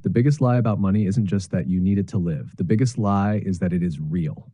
The biggest lie about money isn't just that you need it to live. The biggest lie is that it is real.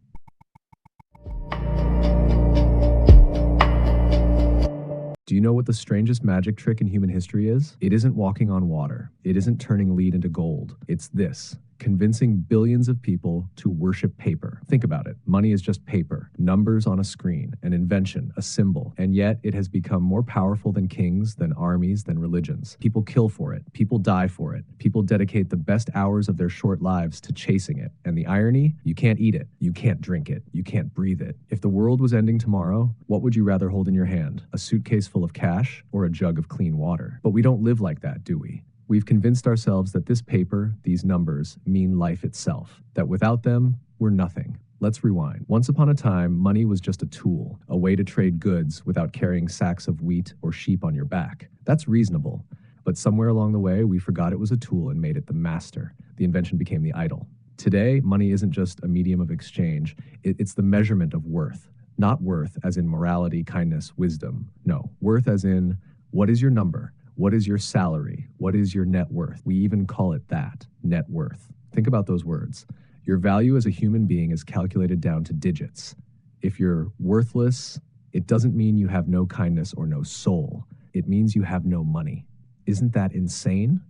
Do you know what the strangest magic trick in human history is? It isn't walking on water. It isn't turning lead into gold. It's this: convincing billions of people to worship paper. Think about it. Money is just paper, numbers on a screen, an invention, a symbol, and yet it has become more powerful than kings, than armies, than religions. People kill for it. People die for it. People dedicate the best hours of their short lives to chasing it. And the irony? You can't eat it. You can't drink it. You can't breathe it. If the world was ending tomorrow, what would you rather hold in your hand? A suitcase full of cash or a jug of clean water? But we don't live like that, do we? We've convinced ourselves that this paper, these numbers, mean life itself, that without them, we're nothing. Let's rewind. Once upon a time, money was just a tool, a way to trade goods without carrying sacks of wheat or sheep on your back. That's reasonable. But somewhere along the way, we forgot it was a tool and made it the master. The invention became the idol. Today, money isn't just a medium of exchange. It's the measurement of worth. Not worth as in morality, kindness, wisdom. No, worth as in, what is your number? What is your salary? What is your net worth? We even call it that, net worth. Think about those words. Your value as a human being is calculated down to digits. If you're worthless, it doesn't mean you have no kindness or no soul. It means you have no money. Isn't that insane?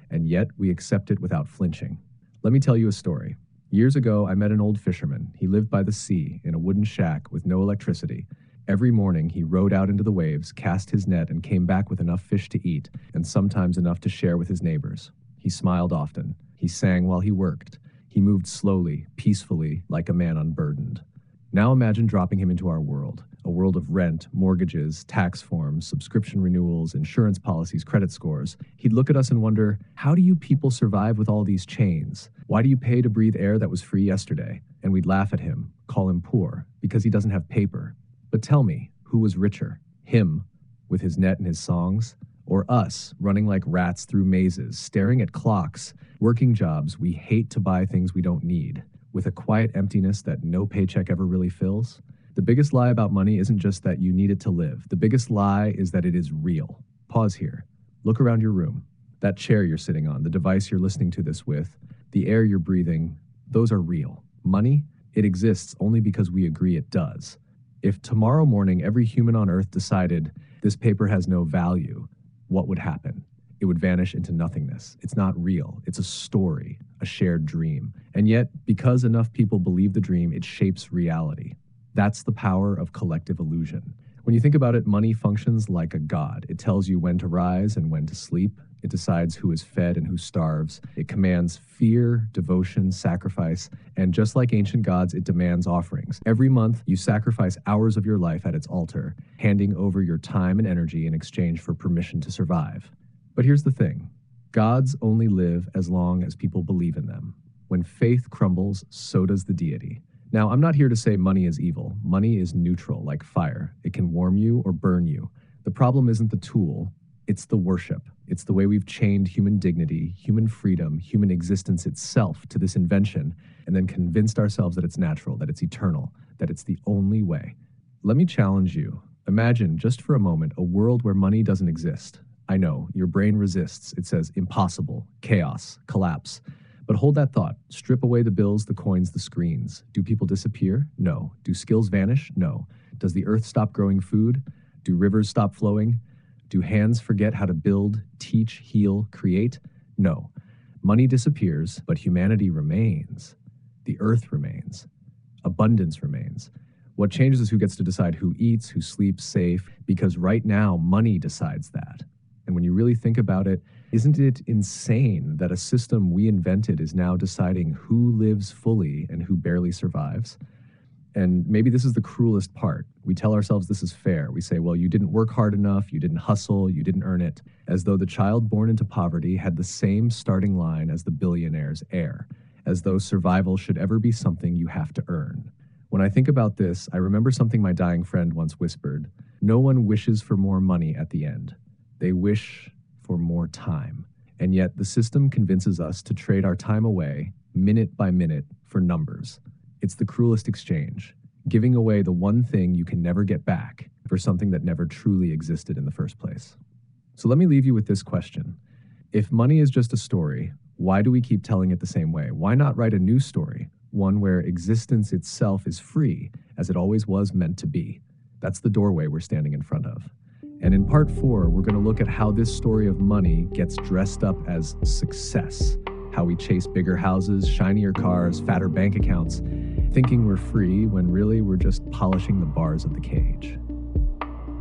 And yet we accept it without flinching. Let me tell you a story. Years ago, I met an old fisherman. He lived by the sea in a wooden shack with no electricity. Every morning, he rowed out into the waves, cast his net, and came back with enough fish to eat, and sometimes enough to share with his neighbors. He smiled often. He sang while he worked. He moved slowly, peacefully, like a man unburdened. Now imagine dropping him into our world, a world of rent, mortgages, tax forms, subscription renewals, insurance policies, credit scores. He'd look at us and wonder, how do you people survive with all these chains? Why do you pay to breathe air that was free yesterday? And we'd laugh at him, call him poor, because he doesn't have paper. But tell me, who was richer? Him, with his net and his songs? Or us, running like rats through mazes, staring at clocks, working jobs we hate to buy things we don't need, with a quiet emptiness that no paycheck ever really fills? The biggest lie about money isn't just that you need it to live. The biggest lie is that it is real. Pause here. Look around your room. That chair you're sitting on, the device you're listening to this with, the air you're breathing, those are real. Money? It exists only because we agree it does. If tomorrow morning every human on Earth decided this paper has no value, what would happen? It would vanish into nothingness. It's not real. It's a story, a shared dream. And yet, because enough people believe the dream, it shapes reality. That's the power of collective illusion. When you think about it, money functions like a god. It tells you when to rise and when to sleep. It decides who is fed and who starves. It commands fear, devotion, sacrifice, and just like ancient gods, it demands offerings. Every month, you sacrifice hours of your life at its altar, handing over your time and energy in exchange for permission to survive. But here's the thing. Gods only live as long as people believe in them. When faith crumbles, so does the deity. Now, I'm not here to say money is evil. Money is neutral, like fire. It can warm you or burn you. The problem isn't the tool, it's the worship. It's the way we've chained human dignity, human freedom, human existence itself to this invention, and then convinced ourselves that it's natural, that it's eternal, that it's the only way. Let me challenge you. Imagine, just for a moment, a world where money doesn't exist. I know, your brain resists. It says impossible, chaos, collapse. But hold that thought. Strip away the bills, the coins, the screens. Do people disappear? No. Do skills vanish? No. Does the earth stop growing food? Do rivers stop flowing? Do hands forget how to build, teach, heal, create? No. Money disappears, but humanity remains. The earth remains. Abundance remains. What changes is who gets to decide who eats, who sleeps safe, because right now, money decides that. And when you really think about it, isn't it insane that a system we invented is now deciding who lives fully and who barely survives? And maybe this is the cruelest part. We tell ourselves this is fair. We say, well, you didn't work hard enough, you didn't hustle, you didn't earn it, as though the child born into poverty had the same starting line as the billionaire's heir, as though survival should ever be something you have to earn. When I think about this, I remember something my dying friend once whispered. No one wishes for more money at the end. They wish for more time. And yet the system convinces us to trade our time away, minute by minute, for numbers. It's the cruelest exchange, giving away the one thing you can never get back for something that never truly existed in the first place. So let me leave you with this question. If money is just a story, Why do we keep telling it the same way? Why not write a new story? One where existence itself is free, as it always was meant to be. That's the doorway we're standing in front of. And in part 4, we're going to look at how this story of money gets dressed up as success. How we chase bigger houses, shinier cars, fatter bank accounts, thinking we're free when really we're just polishing the bars of the cage.